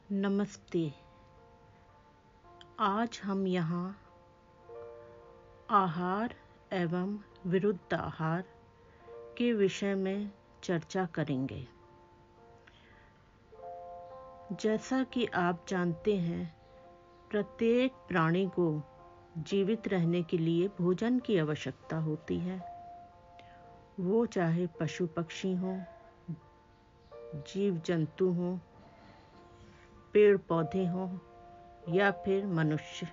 नमस्ते। आज हम यहाँ आहार एवं विरुद्ध आहार के विषय में चर्चा करेंगे। जैसा कि आप जानते हैं, प्रत्येक प्राणी को जीवित रहने के लिए भोजन की आवश्यकता होती है। वो चाहे पशु पक्षी हों, जीव जंतु हों, पेड़ पौधे हों या फिर मनुष्य।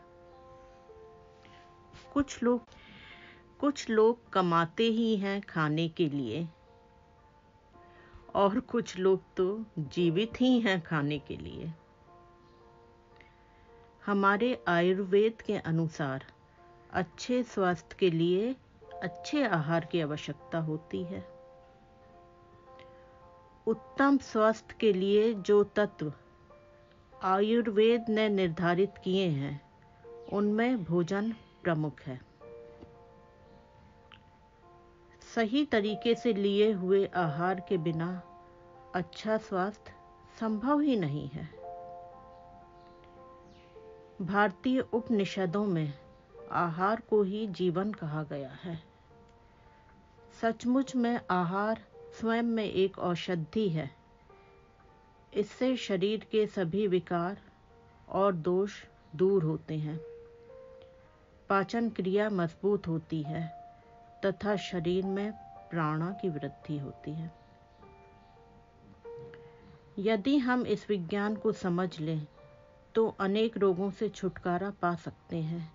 कुछ लोग कमाते ही हैं खाने के लिए और कुछ लोग तो जीवित ही हैं खाने के लिए। हमारे आयुर्वेद के अनुसार अच्छे स्वास्थ्य के लिए अच्छे आहार की आवश्यकता होती है। उत्तम स्वास्थ्य के लिए जो तत्व आयुर्वेद ने निर्धारित किए हैं, उनमें भोजन प्रमुख है। सही तरीके से लिए हुए आहार के बिना अच्छा स्वास्थ्य संभव ही नहीं है। भारतीय उपनिषदों में आहार को ही जीवन कहा गया है। सचमुच में आहार स्वयं में एक औषधि है। इससे शरीर के सभी विकार और दोष दूर होते हैं, पाचन क्रिया मजबूत होती है तथा शरीर में प्राणा की वृद्धि होती है। यदि हम इस विज्ञान को समझ लें तो अनेक रोगों से छुटकारा पा सकते हैं।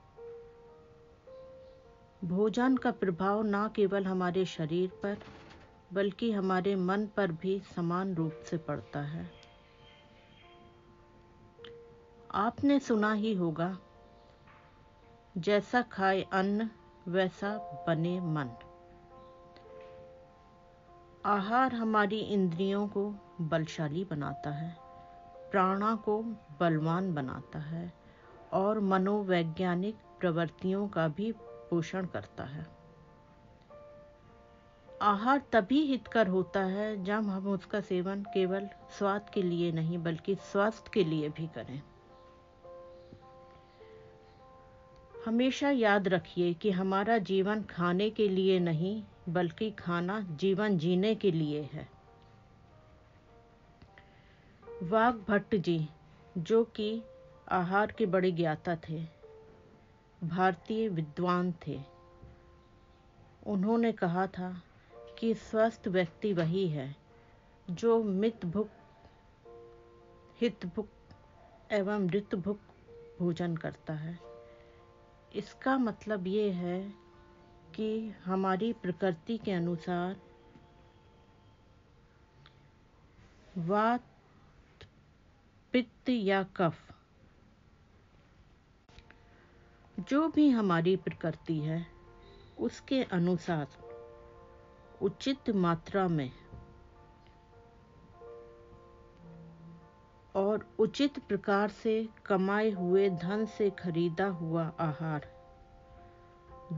भोजन का प्रभाव न केवल हमारे शरीर पर बल्कि हमारे मन पर भी समान रूप से पड़ता है। आपने सुना ही होगा, जैसा खाए अन्न वैसा बने मन। आहार हमारी इंद्रियों को बलशाली बनाता है, प्राणा को बलवान बनाता है और मनोवैज्ञानिक प्रवृत्तियों का भी पोषण करता है। आहार तभी हितकर होता है जब हम उसका सेवन केवल स्वाद के लिए नहीं बल्कि स्वास्थ्य के लिए भी करें। हमेशा याद रखिए कि हमारा जीवन खाने के लिए नहीं बल्कि खाना जीवन जीने के लिए है। वाग्भट्ट जी, जो कि आहार के बड़े ज्ञाता थे, भारतीय विद्वान थे, उन्होंने कहा था कि स्वस्थ व्यक्ति वही है जो मितभुक, हितभुक एवं ऋतभुक भोजन करता है। इसका मतलब ये है कि हमारी प्रकृति के अनुसार वात, पित्त या कफ, जो भी हमारी प्रकृति है, उसके अनुसार उचित मात्रा में और उचित प्रकार से कमाए हुए धन से खरीदा हुआ आहार,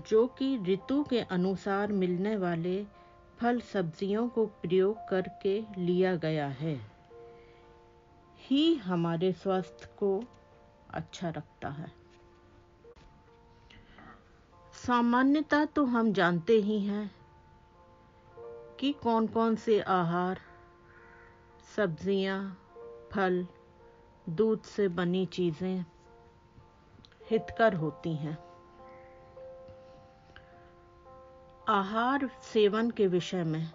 जो कि ऋतु के अनुसार मिलने वाले फल सब्जियों को प्रयोग करके लिया गया है, ही हमारे स्वास्थ्य को अच्छा रखता है। सामान्यतः तो हम जानते ही हैं कि कौन कौन से आहार, सब्जियां, फल, दूध से बनी चीजें हितकर होती हैं। आहार सेवन के विषय में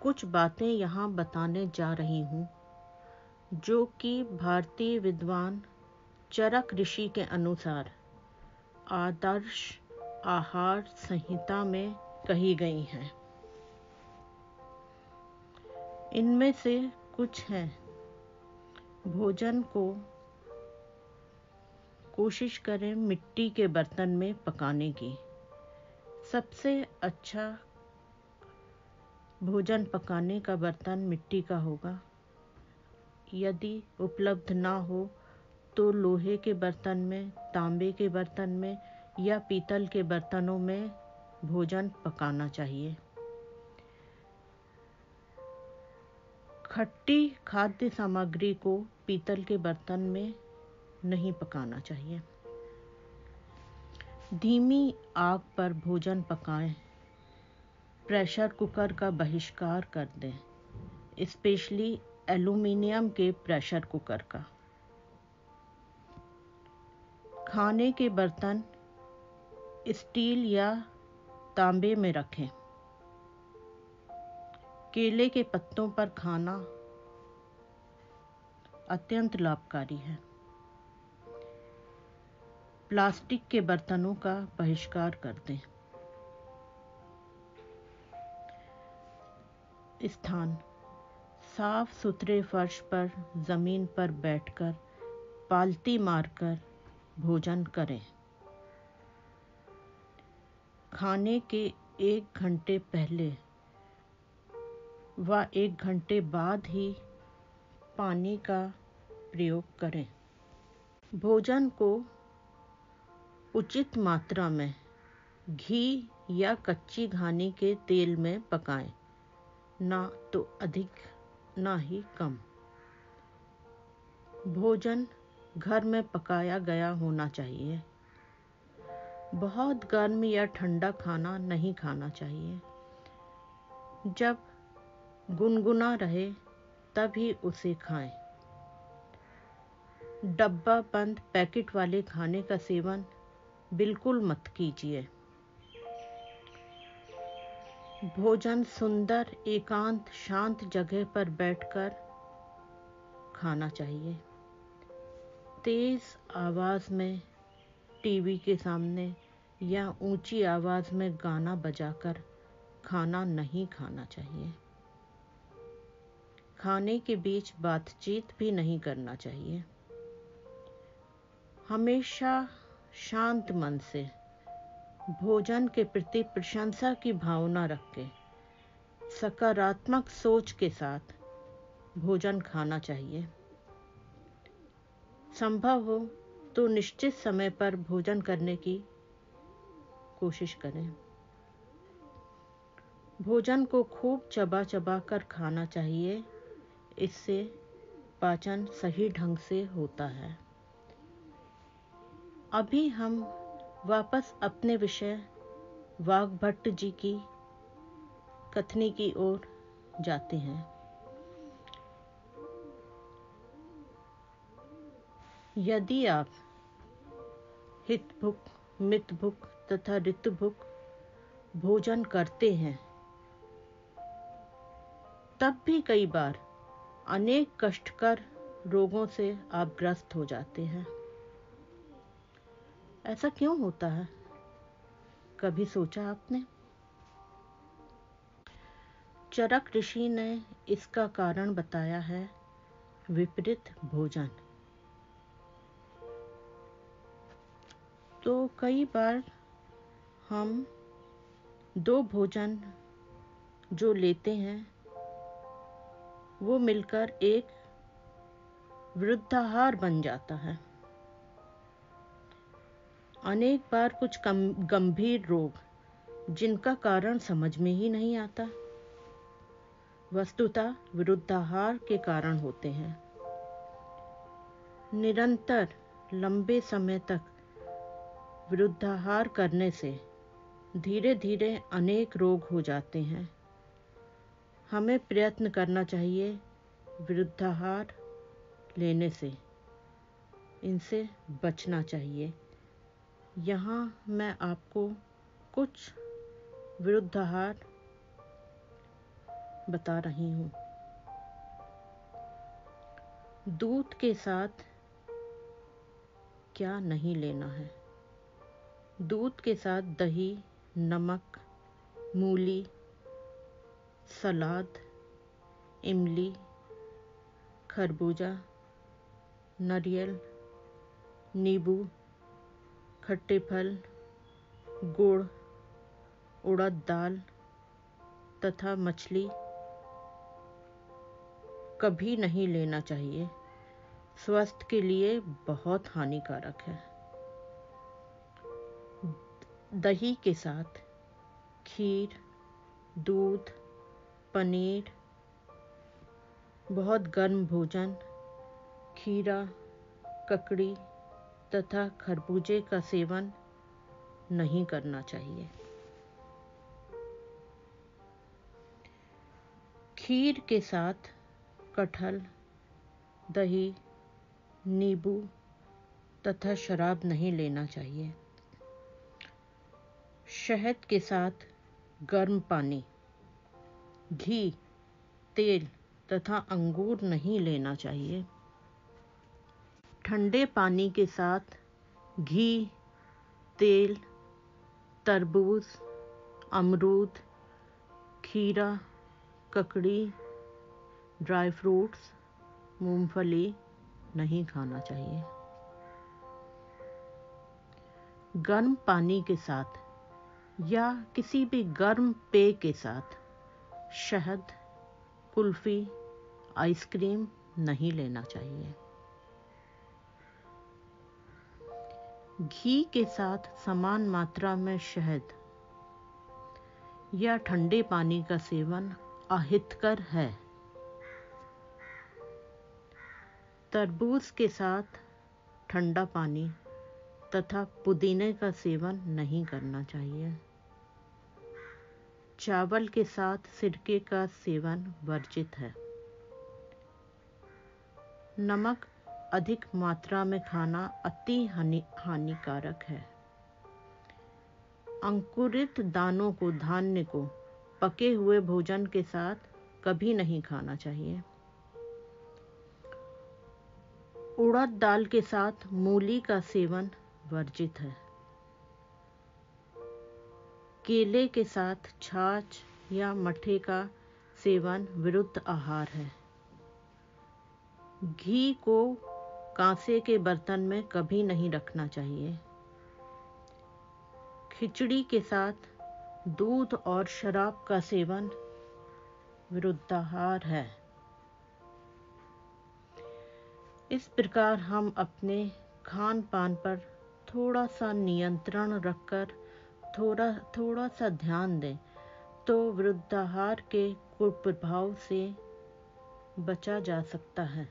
कुछ बातें यहाँ बताने जा रही हूँ, जो कि भारतीय विद्वान चरक ऋषि के अनुसार आदर्श आहार संहिता में कही गई हैं। इनमें से कुछ हैं: भोजन को कोशिश करें मिट्टी के बर्तन में पकाने की। सबसे अच्छा भोजन पकाने का बर्तन मिट्टी का होगा। यदि उपलब्ध ना हो तो लोहे के बर्तन में, तांबे के बर्तन में या पीतल के बर्तनों में भोजन पकाना चाहिए। खट्टी खाद्य सामग्री को पीतल के बर्तन में नहीं पकाना चाहिए। धीमी आग पर भोजन पकाएं। प्रेशर कुकर का बहिष्कार कर दें, स्पेशली एल्यूमीनियम के प्रेशर कुकर का। खाने के बर्तन स्टील या तांबे में रखें। केले के पत्तों पर खाना अत्यंत लाभकारी है। प्लास्टिक के बर्तनों का बहिष्कार कर दें। स्थान: साफ सुथरे फर्श पर जमीन पर बैठकर पालती मारकर भोजन करें। खाने के 1 घंटे पहले व 1 घंटे बाद ही पानी का प्रयोग करें। भोजन को उचित मात्रा में घी या कच्ची घानी के तेल में पकाएं, ना तो अधिक ना ही कम। भोजन घर में पकाया गया होना चाहिए। बहुत गर्म या ठंडा खाना नहीं खाना चाहिए। जब गुनगुना रहे तभी उसे खाएं। डब्बा बंद पैकेट वाले खाने का सेवन बिल्कुल मत कीजिए। भोजन सुंदर एकांत शांत जगह पर बैठकर खाना चाहिए। तेज आवाज में टीवी के सामने या ऊंची आवाज में गाना बजाकर खाना नहीं खाना चाहिए। खाने के बीच बातचीत भी नहीं करना चाहिए। हमेशा शांत मन से भोजन के प्रति प्रशंसा की भावना रख के सकारात्मक सोच के साथ भोजन खाना चाहिए। संभव हो तो निश्चित समय पर भोजन करने की कोशिश करें। भोजन को खूब चबा चबा कर खाना चाहिए। इससे पाचन सही ढंग से होता है। अभी हम वापस अपने विषय वाग्भट जी की कथनी की ओर जाते हैं। यदि आप हितभुक, मितभुक तथा ऋतभुक भोजन करते हैं, तब भी कई बार अनेक कष्टकर रोगों से आप ग्रस्त हो जाते हैं। ऐसा क्यों होता है? कभी सोचा आपने? चरक ऋषि ने इसका कारण बताया है विपरीत भोजन। तो कई बार हम 2 भोजन जो लेते हैं वो मिलकर एक विरुद्धाहार बन जाता है। अनेक बार कुछ गंभीर रोग जिनका कारण समझ में ही नहीं आता, वस्तुतः विरुद्धाहार के कारण होते हैं। निरंतर लंबे समय तक विरुद्धाहार करने से धीरे धीरे अनेक रोग हो जाते हैं। हमें प्रयत्न करना चाहिए विरुद्धाहार लेने से, इनसे बचना चाहिए। यहाँ मैं आपको कुछ विरुद्धाहार बता रही हूँ। दूध के साथ क्या नहीं लेना है? दूध के साथ दही, नमक, मूली, सलाद, इमली, खरबूजा, नारियल, नींबू, खट्टे फल, गुड़, उड़द दाल तथा मछली कभी नहीं लेना चाहिए। स्वास्थ्य के लिए बहुत हानिकारक है। दही के साथ खीर, दूध, पनीर, बहुत गर्म भोजन, खीरा, ककड़ी तथा खरबूजे का सेवन नहीं करना चाहिए। खीर के साथ कटहल, दही, नींबू तथा शराब नहीं लेना चाहिए। शहद के साथ गर्म पानी, घी, तेल तथा अंगूर नहीं लेना चाहिए। ठंडे पानी के साथ घी, तेल, तरबूज, अमरूद, खीरा, ककड़ी, ड्राई फ्रूट्स, मूंगफली नहीं खाना चाहिए। गर्म पानी के साथ या किसी भी गर्म पेय के साथ शहद, कुल्फी, आइसक्रीम नहीं लेना चाहिए। घी के साथ समान मात्रा में शहद या ठंडे पानी का सेवन अहितकर है। तरबूज के साथ ठंडा पानी तथा पुदीने का सेवन नहीं करना चाहिए। चावल के साथ सिरके का सेवन वर्जित है। नमक अधिक मात्रा में खाना अति हानिकारक है। अंकुरित दानों को, धान्य को पके हुए भोजन के साथ कभी नहीं खाना चाहिए। उड़द दाल के साथ मूली का सेवन वर्जित है। केले के साथ छाछ या मठे का सेवन विरुद्ध आहार है। घी को कांसे के बर्तन में कभी नहीं रखना चाहिए। खिचड़ी के साथ दूध और शराब का सेवन विरुद्धाहार है। इस प्रकार हम अपने खान पान पर थोड़ा सा नियंत्रण रखकर थोड़ा सा ध्यान दें तो विरुद्धाहार के कुप्रभाव से बचा जा सकता है।